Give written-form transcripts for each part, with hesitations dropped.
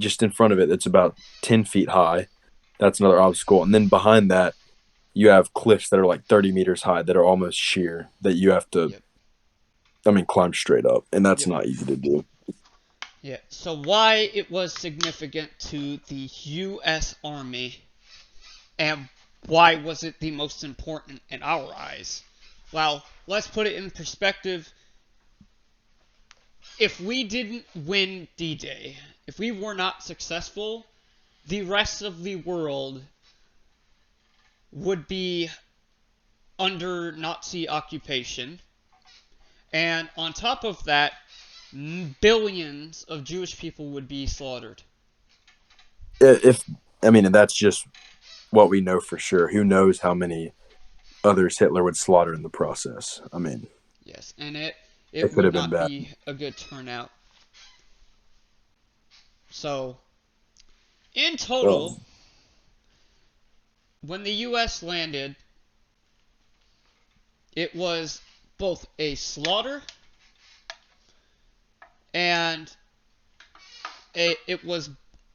just in front of it that's about 10 feet high. That's another obstacle. And then behind that, you have cliffs that are like 30 meters high that are almost sheer that you have to, Yep. climb straight up. And that's Yep. not easy to do. Yeah. So why it was significant to the U.S. Army, and why was it the most important in our eyes? Well, let's put it in perspective. If we didn't win D-Day, if we were not successful, the rest of the world would be under Nazi occupation. And on top of that, billions of Jewish people would be slaughtered. If and that's just what we know for sure. Who knows how many others Hitler would slaughter in the process? Yes, and it It could would have been not bad. be a good turnout. So, in total, Well, when the US landed, it was both a slaughter and it was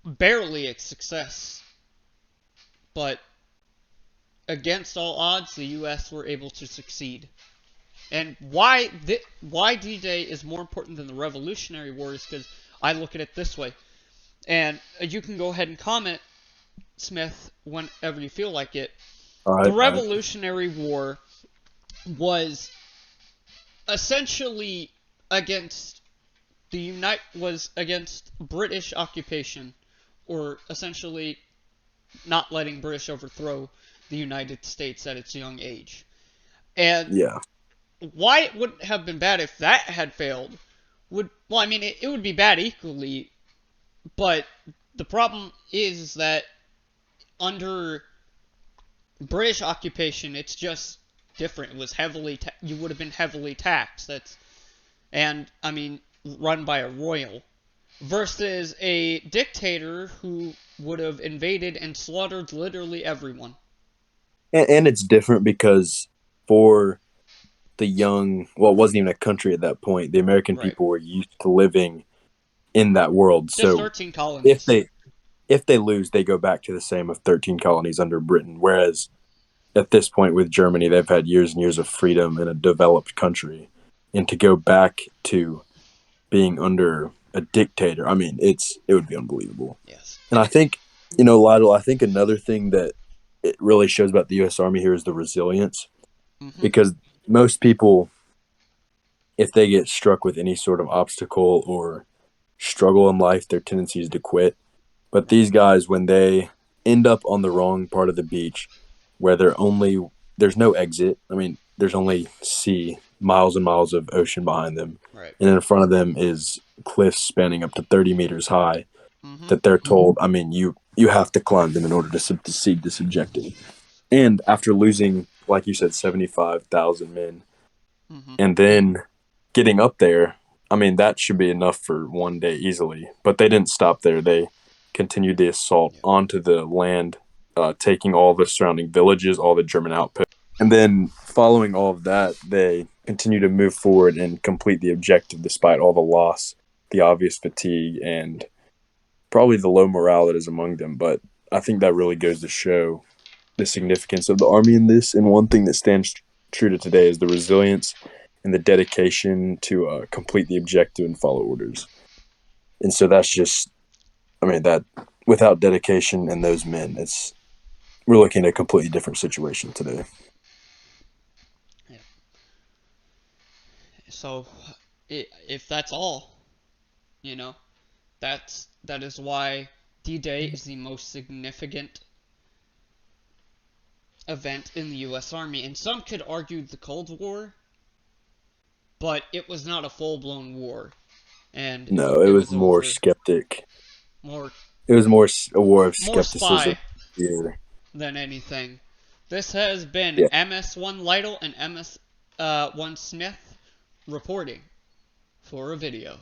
barely a success. But against all odds, the US were able to succeed. And why D-Day is more important than the Revolutionary War is because I look at it this way. And you can go ahead and comment, Smith, whenever you feel like it. The all right. Revolutionary War was essentially against was against British occupation, or essentially not letting British overthrow the United States at its young age. And Yeah. why it wouldn't have been bad if that had failed it would be bad equally, but the problem is that under British occupation, it's just different. It was you would have been heavily taxed. Run by a royal versus a dictator who would have invaded and slaughtered literally everyone. And it's different because for the young, well, it wasn't even a country at that point. The American Right. people were used to living in that world. Just So 13 if colonies. they if they lose, they go back to the same of 13 colonies under Britain. Whereas at this point with Germany, they've had years and years of freedom in a developed country, and to go back to being under a dictator, it would be unbelievable. Yes. And I think, Lytle, I think another thing that it really shows about the U.S. Army here is the resilience, Mm-hmm. because most people, if they get struck with any sort of obstacle or struggle in life, their tendency is to quit. But Right. these guys, when they end up on the wrong part of the beach, where there's no exit. There's only sea, miles and miles of ocean behind them, Right. and in front of them is cliffs spanning up to 30 meters high. Mm-hmm. That they're told, you have to climb them in order to succeed this objective. And after losing, like you said, 75,000 men, Mm-hmm. and then getting up there, that should be enough for one day easily. But they didn't stop there. They continued the assault Yeah. onto the land, taking all the surrounding villages, all the German outposts. And then, following all of that, they continue to move forward and complete the objective despite all the loss, the obvious fatigue, and probably the low morale that is among them. But I think that really goes to show the significance of the Army in this. And one thing that stands true to today is the resilience and the dedication to complete the objective and follow orders. And so that's just, that without dedication and those men, we're looking at a completely different situation today. Yeah. So, if that's all, you know, that is why D-Day is the most significant event in the U.S. Army. And some could argue the Cold War, but it was not a full-blown war, and No, it it was was more over skeptic. more It was more a war of more skepticism. spy Yeah. than anything. This has been Yeah. MS1 Lytle and MS1 Smith reporting for a video.